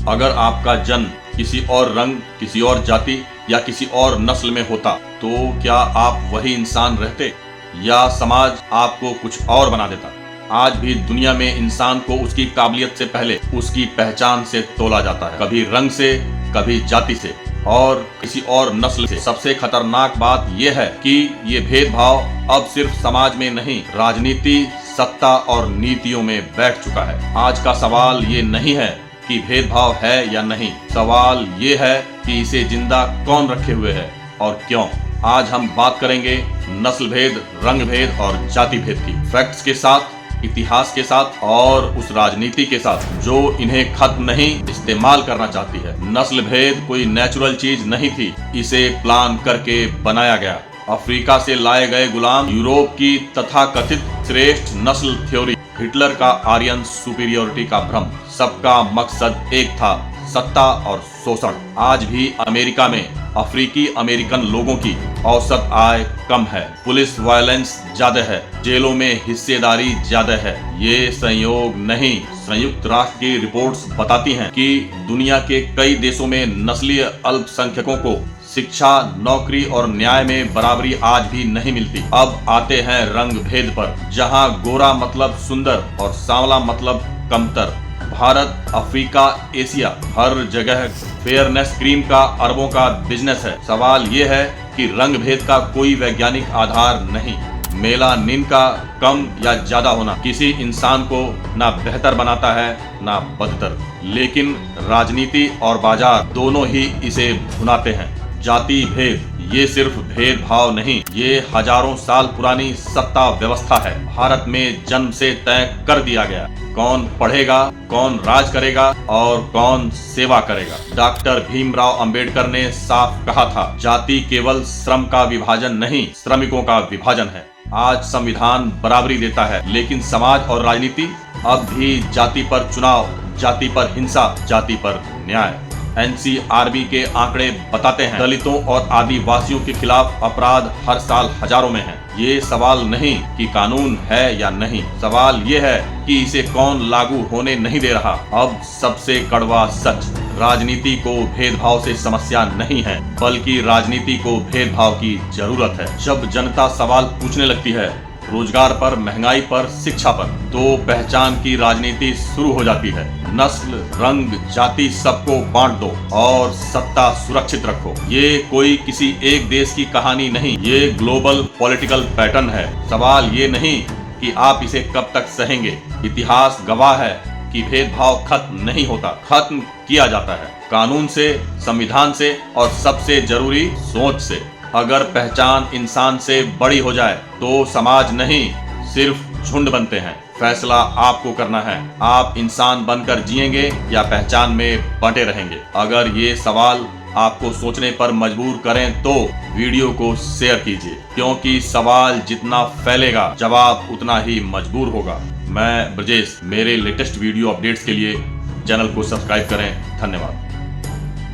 अगर आपका जन्म किसी और रंग, किसी और जाति या किसी और नस्ल में होता तो क्या आप वही इंसान रहते या समाज आपको कुछ और बना देता? आज भी दुनिया में इंसान को उसकी काबिलियत से पहले उसकी पहचान से तोला जाता है, कभी रंग से, कभी जाति से और किसी और नस्ल से। सबसे खतरनाक बात यह है कि ये भेदभाव अब सिर्फ समाज में नहीं, राजनीति, सत्ता और नीतियों में बैठ चुका है। आज का सवाल ये नहीं है कि भेदभाव है या नहीं, सवाल ये है कि इसे जिंदा कौन रखे हुए है और क्यों। आज हम बात करेंगे नस्ल भेद, रंग भेद और जाति भेद की, फैक्ट्स के साथ, इतिहास के साथ और उस राजनीति के साथ जो इन्हें खत्म नहीं, इस्तेमाल करना चाहती है। नस्ल भेद कोई नेचुरल चीज नहीं थी, इसे प्लान करके बनाया गया। अफ्रीका से लाए गए गुलाम, यूरोप की तथाकथित श्रेष्ठ नस्ल थ्योरी, हिटलर का आर्यन सुपीरियोरिटी का भ्रम, सबका मकसद एक था, सत्ता और शोषण। आज भी अमेरिका में अफ्रीकी अमेरिकन लोगों की औसत आय कम है, पुलिस वायलेंस ज्यादा है, जेलों में हिस्सेदारी ज्यादा है। ये संयोग नहीं, संयुक्त राष्ट्र की रिपोर्ट्स बताती हैं कि दुनिया के कई देशों में नस्लीय अल्पसंख्यकों को शिक्षा, नौकरी और न्याय में बराबरी आज भी नहीं मिलती। अब आते हैं रंग भेद पर, जहां गोरा मतलब सुंदर और सांवला मतलब कमतर। भारत, अफ्रीका, एशिया, हर जगह फेयरनेस क्रीम का अरबों का बिजनेस है। सवाल ये है कि रंग भेद का कोई वैज्ञानिक आधार नहीं। मेलानिन का कम या ज्यादा होना किसी इंसान को ना बेहतर बनाता है ना बदतर, लेकिन राजनीति और बाजार दोनों ही इसे भुनाते हैं। जाति भेद ये सिर्फ भेदभाव नहीं, ये हजारों साल पुरानी सत्ता व्यवस्था है। भारत में जन्म से तय कर दिया गया कौन पढ़ेगा, कौन राज करेगा और कौन सेवा करेगा। डॉक्टर भीमराव अंबेडकर ने साफ कहा था, जाति केवल श्रम का विभाजन नहीं, श्रमिकों का विभाजन है। आज संविधान बराबरी देता है, लेकिन समाज और राजनीति अब भी जाति पर चुनाव, जाति पर हिंसा, जाति पर न्याय। NCRB के आंकड़े बताते हैं, दलितों और आदिवासियों के खिलाफ अपराध हर साल हजारों में हैं। ये सवाल नहीं कि कानून है या नहीं, सवाल ये है कि इसे कौन लागू होने नहीं दे रहा। अब सबसे कड़वा सच, राजनीति को भेदभाव से समस्या नहीं है, बल्कि राजनीति को भेदभाव की जरूरत है। जब जनता सवाल पूछने लगती है रोजगार पर, महंगाई पर, शिक्षा पर, तो पहचान की राजनीति शुरू हो जाती है। नस्ल, रंग, जाति सबको बांट दो और सत्ता सुरक्षित रखो। ये कोई किसी एक देश की कहानी नहीं, ये ग्लोबल पॉलिटिकल पैटर्न है। सवाल ये नहीं कि आप इसे कब तक सहेंगे। इतिहास गवाह है कि भेदभाव खत्म नहीं होता, खत्म किया जाता है, कानून से, संविधान से और सबसे जरूरी सोच से। अगर पहचान इंसान से बड़ी हो जाए तो समाज नहीं, सिर्फ झुंड बनते हैं। फैसला आपको करना है, आप इंसान बनकर जिएंगे या पहचान में बंटे रहेंगे। अगर ये सवाल आपको सोचने पर मजबूर करें तो वीडियो को शेयर कीजिए, क्योंकि सवाल जितना फैलेगा जवाब उतना ही मजबूर होगा। मैं ब्रजेश, मेरे लेटेस्ट वीडियो अपडेट्स के लिए चैनल को सब्सक्राइब करें। धन्यवाद।